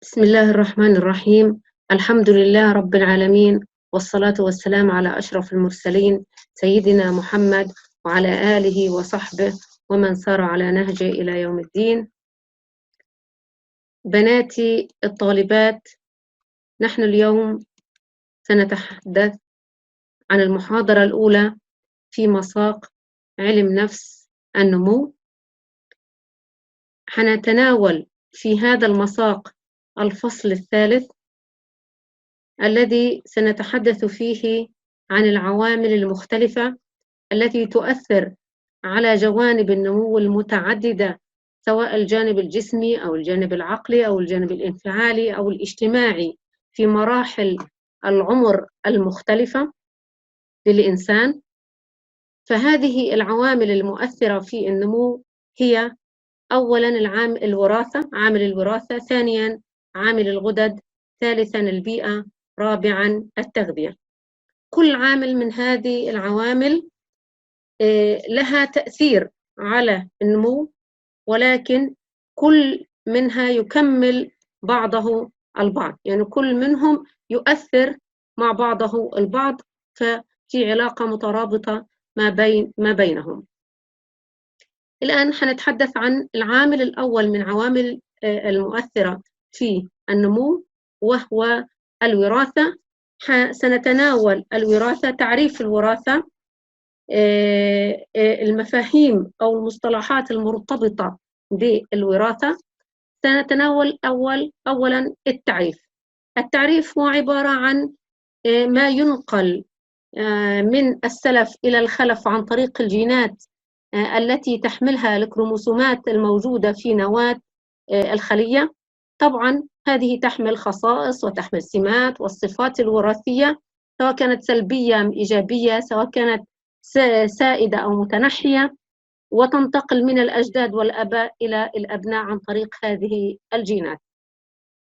بسم الله الرحمن الرحيم. الحمد لله رب العالمين، والصلاة والسلام على أشرف المرسلين سيدنا محمد وعلى آله وصحبه ومن سار على نهجه إلى يوم الدين. بناتي الطالبات، نحن اليوم سنتحدث عن المحاضرة الأولى في مساق علم نفس النمو. حنتناول في هذا المساق الفصل الثالث الذي سنتحدث فيه عن العوامل المختلفة التي تؤثر على جوانب النمو المتعددة، سواء الجانب الجسمي أو الجانب العقلي أو الجانب الانفعالي أو الاجتماعي في مراحل العمر المختلفة للإنسان. فهذه العوامل المؤثرة في النمو هي أولاً عامل الوراثة، ثانياً عامل الغدد، ثالثاً البيئة، رابعاً التغذية. كل عامل من هذه العوامل لها تأثير على النمو، ولكن كل منها يكمل بعضه البعض، يعني كل منهم يؤثر مع بعضه البعض، ففي علاقة مترابطة ما بينهم. الآن حنتحدث عن العامل الأول من عوامل المؤثرة في النمو، وهو الوراثة. سنتناول الوراثة، تعريف الوراثة، المفاهيم أو المصطلحات المرتبطة بالوراثة. سنتناول أولاً التعريف هو عبارة عن ما ينقل من السلف إلى الخلف عن طريق الجينات التي تحملها الكروموسومات الموجودة في نواة الخلية. طبعاً هذه تحمل خصائص وتحمل سمات والصفات الوراثية، سواء كانت سلبية أم إيجابية، سواء كانت سائدة أو متنحية، وتنتقل من الأجداد والآباء إلى الأبناء عن طريق هذه الجينات.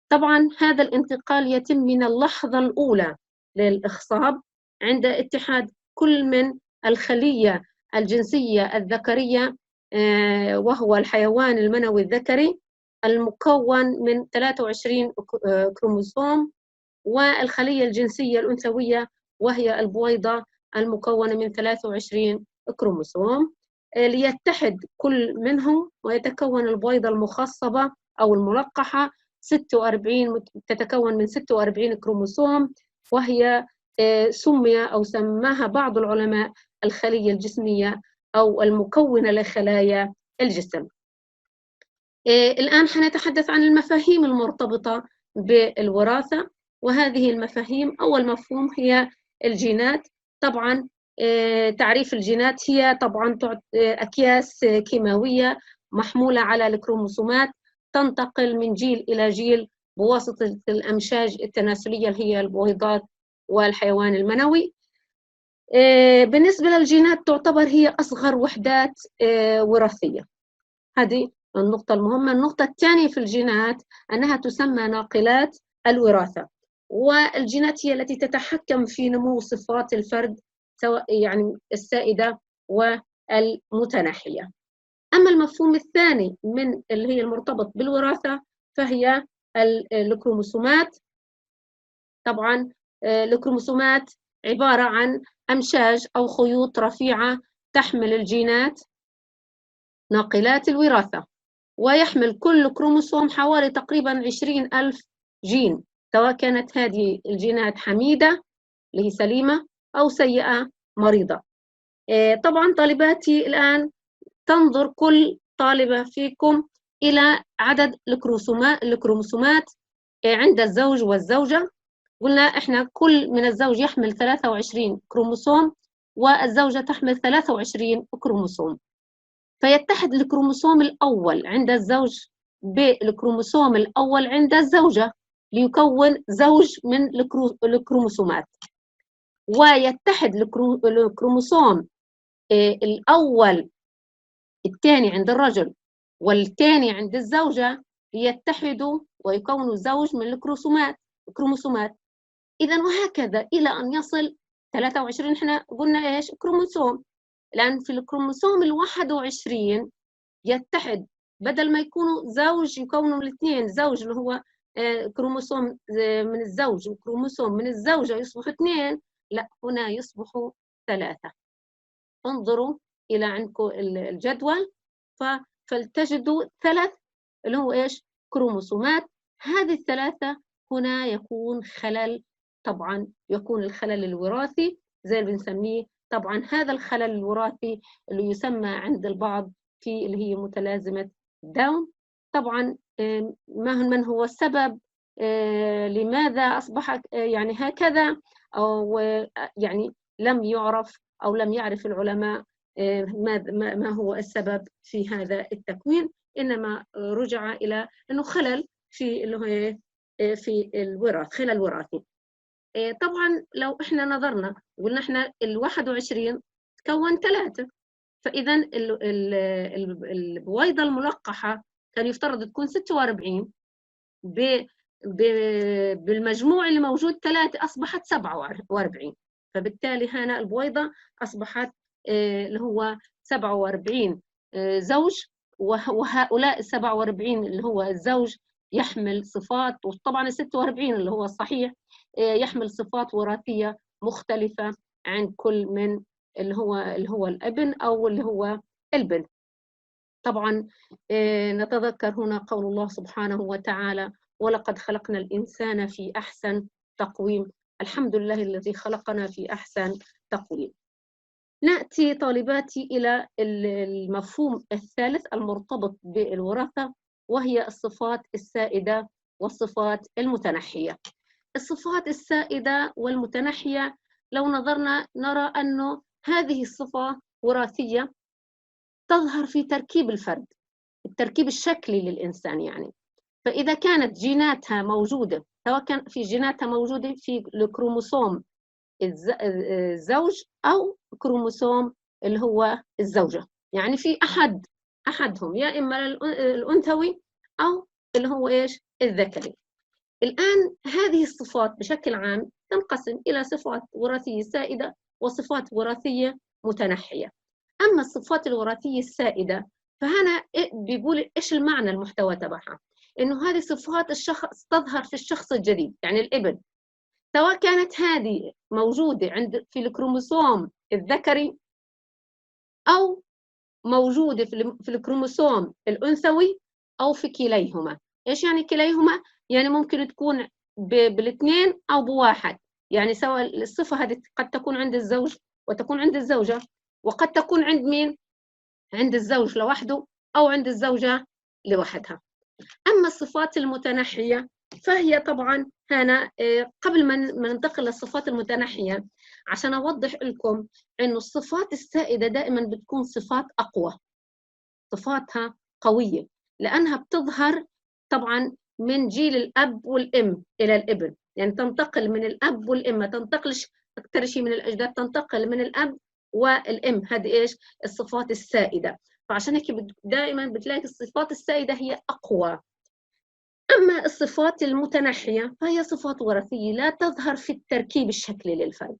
طبعاً هذا الانتقال يتم من اللحظة الأولى للإخصاب عند اتحاد كل من الخلية الجنسية الذكرية، وهو الحيوان المنوي الذكري المكون من 23 كروموسوم، والخلية الجنسية الأنثوية وهي البويضة المكونة من 23 كروموسوم، ليتحد كل منهم ويتكون البويضة المخصبة أو الملقحة 46، تتكون من 46 كروموسوم، وهي سماها بعض العلماء الخلية الجسمية أو المكونة لخلايا الجسم. الآن حنتحدث عن المفاهيم المرتبطة بالوراثة، وهذه المفاهيم أول مفهوم هي الجينات. طبعا تعريف الجينات هي طبعا أكياس كيماوية محمولة على الكروموسومات، تنتقل من جيل إلى جيل بواسطة الأمشاج التناسلية اللي هي البويضات والحيوان المنوي. بالنسبة للجينات تعتبر هي أصغر وحدات وراثية. هذه النقطة المهمة. النقطة الثانية في الجينات أنها تسمى ناقلات الوراثة، والجينات هي التي تتحكم في نمو صفات الفرد، سواء يعني السائدة والمتناحية. أما المفهوم الثاني من اللي هي المرتبط بالوراثة فهي الكروموسومات. طبعا الكروموسومات عبارة عن أمشاج أو خيوط رفيعة تحمل الجينات ناقلات الوراثة، ويحمل كل كروموسوم حوالي تقريبا 20,000 جين، سواء كانت هذه الجينات حميدة اللي هي سليمة أو سيئة مريضة. طبعا طالباتي الآن تنظر كل طالبة فيكم إلى عدد الكروموسومات عند الزوج والزوجة. قلنا إحنا كل من الزوج يحمل 23 كروموسوم والزوجة تحمل 23 كروموسوم، فيتحد الكروموسوم الأول عند الزوج بالكروموسوم الأول عند الزوجة ليكون زوج من الكروموسومات، ويتحد الكروموسوم الأول الثاني عند الرجل والثاني عند الزوجة ليتحدوا ويكونوا زوج من الكروموسومات. إذن وهكذا إلى أن يصل 23. إحنا قلنا إيش كروموسوم، لأن في الكروموسوم 21 يتحد، بدل ما يكونوا زوج يكونوا الاثنين، زوج اللي هو كروموسوم من الزوج وكروموسوم من الزوجة يصبحوا 2، لا، هنا يصبحوا 3. انظروا إلى عندكم الجدول، فلتجدوا 3 اللي هو إيش؟ كروموسومات. هذه ال3 هنا يكون خلل، طبعا يكون الخلل الوراثي زي اللي بنسميه. طبعا هذا الخلل الوراثي اللي يسمى عند البعض في اللي هي متلازمة داون. طبعا من هو السبب؟ لماذا أصبح يعني هكذا؟ أو يعني لم يعرف أو لم يعرف العلماء ما هو السبب في هذا التكوين، إنما رجع إلى أنه خلل في اللي هو في الوراث، خلل وراثي. طبعا لو احنا نظرنا وقلنا احنا ال21 تكون 3، فإذا البويضة الملقحة كان يفترض تكون 46، بالمجموع اللي موجود 3 أصبحت 47. فبالتالي هنا البويضة أصبحت اللي هو 47 زوج، وهؤلاء 47 اللي هو الزوج يحمل صفات، وطبعا 46 اللي هو الصحيح يحمل صفات وراثية مختلفة عند كل من اللي هو الابن أو اللي هو البنت. طبعا نتذكر هنا قول الله سبحانه وتعالى: ولقد خلقنا الإنسان في أحسن تقويم. الحمد لله الذي خلقنا في أحسن تقويم. نأتي طالباتي إلى المفهوم الثالث المرتبط بالوراثة، وهي الصفات السائدة والصفات المتنحية. الصفات السائدة والمتنحية لو نظرنا نرى أنه هذه الصفة وراثية تظهر في تركيب الفرد، التركيب الشكلي للإنسان يعني. فإذا كانت جيناتها موجودة، سواء كان في جيناتها موجودة في الكروموسوم الزوج أو كروموسوم اللي هو الزوجة، يعني في أحدهم يا إما الأنثوي أو اللي هو إيش؟ الذكري. الآن هذه الصفات بشكل عام تنقسم إلى صفات وراثية سائدة وصفات وراثية متنحية. أما الصفات الوراثية السائدة فهنا بيقول إيش المعنى المحتوى تبعها؟ إنه هذه صفات الشخص تظهر في الشخص الجديد، يعني الابن، سواء كانت هذه موجودة في الكروموسوم الذكري أو موجودة في الكروموسوم الأنثوي أو في كليهما. إيش يعني كليهما؟ يعني ممكن تكون بالاثنين أو بواحد، يعني سواء الصفة هذه قد تكون عند الزوج وتكون عند الزوجة، وقد تكون عند مين؟ عند الزوج لوحده أو عند الزوجة لوحدها. أما الصفات المتنحية فهي طبعا هنا قبل ما ننتقل للصفات المتنحية عشان أوضح لكم إنه الصفات السائدة دائما بتكون صفات أقوى، صفاتها قوية، لأنها بتظهر طبعا من جيل الأب والأم إلى الابن، يعني تنتقل من الأب والأم، ما تنتقلش أكثر شيء من الأجداد، تنتقل من الأب والأم. هذه إيش؟ الصفات السائدة. فعشان هيك دائما بتلاقي الصفات السائدة هي أقوى. أما الصفات المتنحية فهي صفات وراثية لا تظهر في التركيب الشكلي للفرد،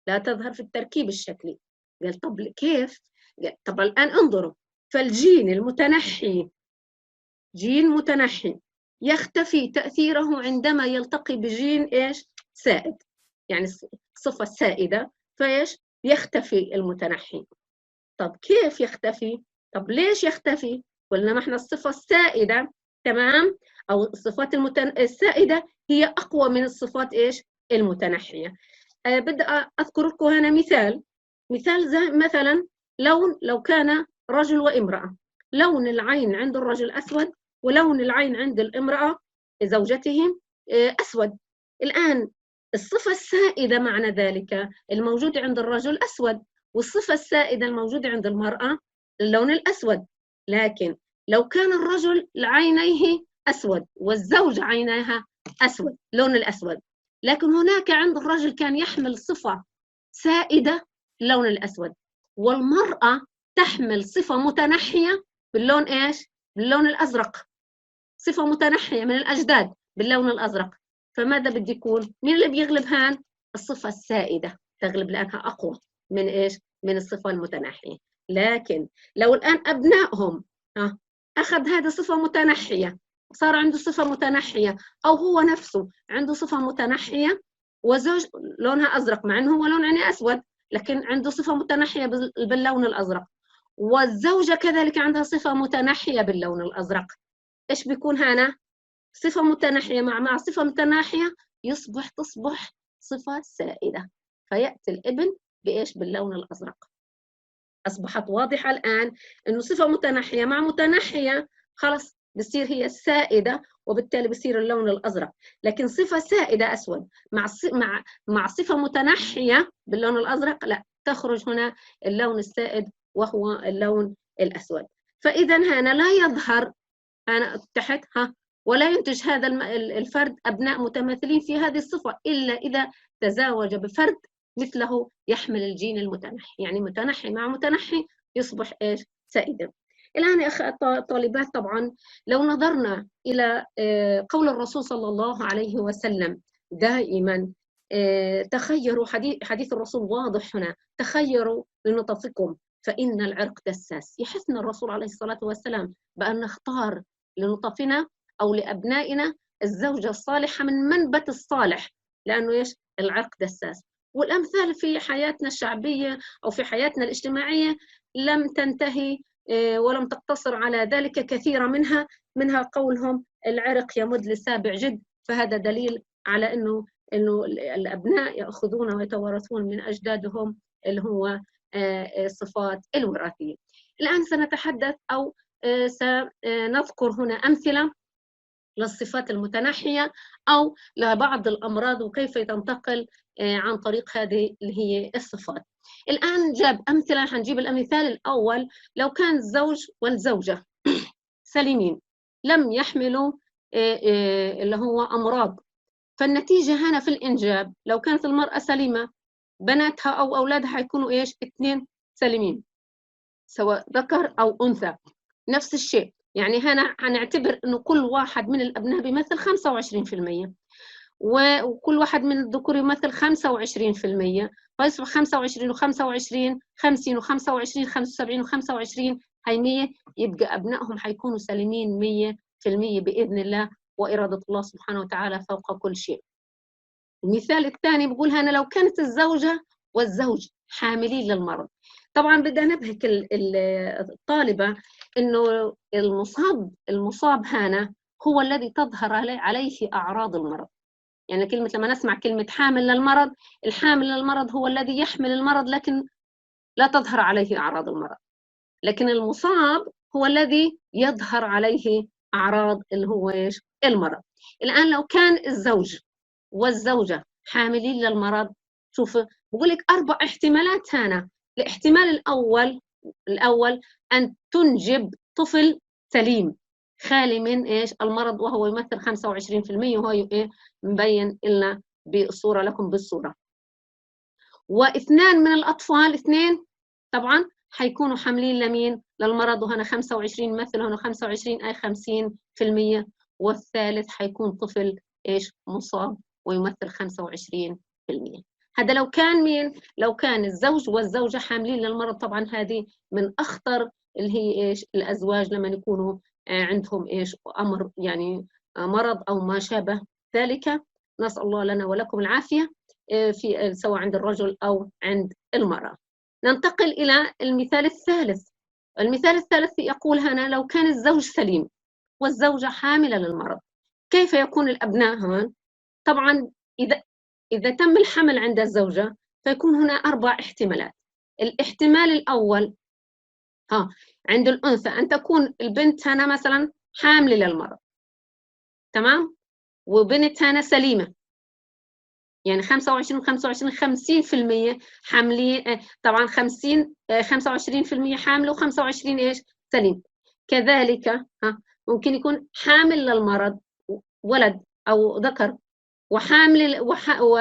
لا تظهر في التركيب الشكلي. قال طب كيف؟ قال طب الآن انظروا، فالجين المتنحي جين متنحي يختفي تأثيره عندما يلتقي بجين إيش؟ سائد، يعني الصفة السائدة، فإيش؟ يختفي المتنحي. طب كيف يختفي؟ طب ليش يختفي؟ قلنا ما احنا الصفة السائدة، تمام؟ أو الصفات السائدة هي أقوى من الصفات إيش؟ المتنحية. بدي أذكر لكم هنا مثال زي مثلا لو كان رجل وامرأة، لون العين عند الرجل أسود ولون العين عند الامرأة زوجته أسود. الآن الصفة السائدة معنى ذلك الموجودة عند الرجل أسود، والصفة السائدة الموجودة عند المرأة اللون الأسود. لكن لو كان الرجل عينيه أسود والزوج عينيها أسود، لون الأسود، لكن هناك عند الرجل كان يحمل صفة سائدة اللون الأسود، والمرأة تحمل صفة متنحية باللون إيش؟ باللون الأزرق، صفة متنحية من الأجداد باللون الأزرق. فماذا بدي يكون؟ مين اللي بيغلب هان؟ الصفة السائدة تغلب لأنها أقوى من إيش؟ من الصفة المتنحية. لكن لو الآن أبنائهم أخذ هذه صفة متنحية صار عنده صفة متنحية، أو هو نفسه عنده صفة متنحية وزوج لونها أزرق، مع أنه هو لون عينيه أسود، لكن عنده صفة متنحية باللون الأزرق، والزوجة كذلك عندها صفة متنحية باللون الأزرق. إيش بيكون هنا؟ صفة متناحية مع صفة متناحية تصبح صفة سائدة، فيأتي الابن بإيش؟ باللون الأزرق. أصبحت واضحة الآن إنه صفة متناحية مع متناحية خلص بصير هي السائدة، وبالتالي بصير اللون الأزرق. لكن صفة سائدة أسود مع صفة متناحية باللون الأزرق، لا، تخرج هنا اللون السائد وهو اللون الأسود. فإذا هنا لا يظهر أنا تحت ولا ينتج هذا الفرد أبناء متماثلين في هذه الصفة إلا إذا تزاوج بفرد مثله يحمل الجين المتنحي، يعني متنحي مع متنحي يصبح إيش؟ سائدا. الآن يا أخي الطالبات، طبعا لو نظرنا إلى قول الرسول صلى الله عليه وسلم دائما تخيروا، حديث الرسول واضح هنا، تخيروا لنطفكم فإن العرق دساس. يحثنا الرسول عليه الصلاة والسلام بأن نختار لنطفنا أو لأبنائنا الزوجة الصالحة من منبت الصالح، لأنه إيش؟ العرق دساس. والأمثال في حياتنا الشعبية أو في حياتنا الاجتماعية لم تنتهي ولم تقتصر على ذلك، كثيرة منها قولهم العرق يمد للسابع جد. فهذا دليل على أنه الأبناء يأخذون ويتوارثون من أجدادهم اللي هو الصفات الوراثية. الآن سنتحدث أو سنذكر هنا أمثلة للصفات المتناحية أو لبعض الأمراض وكيف تنتقل عن طريق هذه اللي هي الصفات. الآن جاب أمثلة، هنجيب المثال الأول. لو كان الزوج والزوجة سليمين لم يحملوا اللي هو أمراض، فالنتيجة هنا في الإنجاب لو كانت المرأة سليمة بناتها أو أولادها هيكونوا إيش؟ 2 سليمين، سواء ذكر أو أنثى. نفس الشيء، يعني هنا هنعتبر إنه كل واحد من الأبناء بيمثل 25%، وكل واحد من الذكور يمثل 25%، فيصبح 25 و25 50 و25 75 و25 هي 100، يبقى أبنائهم حيكونوا سليمين 100% بإذن الله، وإرادة الله سبحانه وتعالى فوق كل شيء. المثال الثاني بقول هنا لو كانت الزوجة والزوج حاملين للمرض. طبعا بدنا نبهك الطالبة إنه المصاب هنا هو الذي تظهر عليه أعراض المرض. يعني لما نسمع كلمة حامل للمرض، الحامل للمرض هو الذي يحمل المرض لكن لا تظهر عليه أعراض المرض، لكن المصاب هو الذي يظهر عليه أعراض اللي هو إيش؟ المرض. الآن لو كان الزوج والزوجة حاملين للمرض، شوف بقول لك 4 احتمالات هنا. الاحتمال الأول أن تنجب طفل سليم خالي من إيش؟ المرض، وهو يمثل 25%، وهو إيه؟ مبين لنا بالصورة لكم بالصورة. واثنان من الأطفال، 2 طبعا حيكونوا حاملين لمين؟ للمرض، وهنا 25 مثل هنا 25 أي 50%، والثالث حيكون طفل إيش؟ مصاب ويمثل 25%. هذا لو كان مين؟ لو كان الزوج والزوجة حاملين للمرض. طبعا هذه من أخطر اللي هي إيش؟ الأزواج لما يكونوا عندهم إيش؟ أمر يعني مرض أو ما شابه ذلك. نسأل الله لنا ولكم العافية في سواء عند الرجل أو عند المرأة. ننتقل إلى المثال الثالث. المثال الثالث يقول هنا لو كان الزوج سليم والزوجة حاملة للمرض، كيف يكون الأبناء هون؟ طبعا إذا تم الحمل عند الزوجة فيكون هنا 4 احتمالات. الاحتمال الأول عند الأنثى أن تكون البنت هنا مثلا حاملة للمرض، تمام، وبنت هنا سليمة، يعني 25 25 50% حاملين. طبعا 25% حامل و25 إيش؟ سليم. كذلك ممكن يكون حامل للمرض ولد أو ذكر، وحامل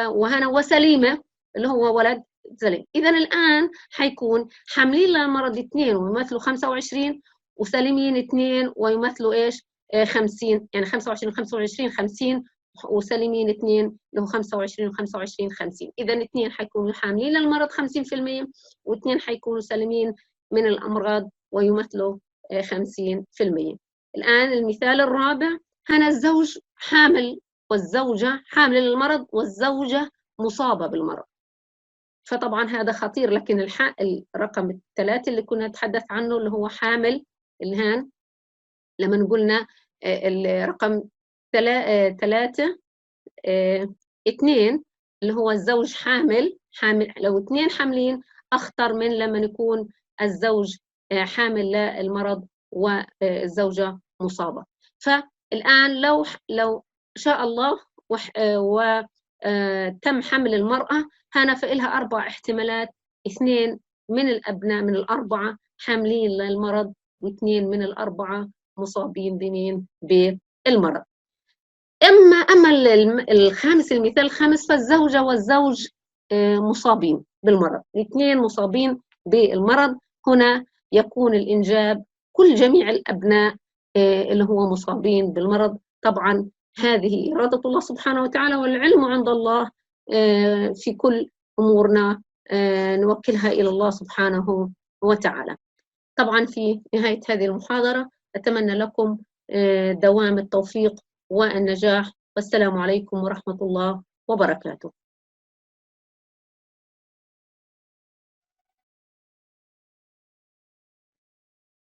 وهنا وسليمة اللي هو ولد سليم. إذا الآن حيكون حاملين للمرض 2 ويمثلوا 25، وسليمين 2 ويمثلوا إيش؟ 50، يعني 25 25 50، وسليمين 2 اللي هو 25 و25 50. إذا 2 حيكونوا حاملين للمرض 50%، و2 حيكونوا سليمين من الأمراض ويمثلوا 50%. الآن المثال الرابع هنا الزوج حامل والزوجة حاملة للمرض والزوجة مصابة بالمرض، فطبعا هذا خطير. لكن الرقم الثلاثة اللي كنا نتحدث عنه اللي هو حامل الهان، لما قلنا الرقم ثلاثة 2 اللي هو الزوج حامل، لو 2 حاملين أخطر من لما يكون الزوج حامل للمرض والزوجة مصابة. فالآن لو شاء الله وتم حمل المرأة، هنا فإلها 4 احتمالات: 2 من الأبناء من ال4 حاملين للمرض، و2 من ال4 مصابين بمين؟ بالمرض. أما الخامس، المثال الخامس، فالزوجة والزوج مصابين بالمرض، الاثنين مصابين بالمرض. هنا يكون الإنجاب جميع الأبناء اللي هو مصابين بالمرض. طبعا هذه إرادة الله سبحانه وتعالى، والعلم عند الله في كل أمورنا نوكلها إلى الله سبحانه وتعالى. طبعا في نهاية هذه المحاضرة أتمنى لكم دوام التوفيق والنجاح، والسلام عليكم ورحمة الله وبركاته.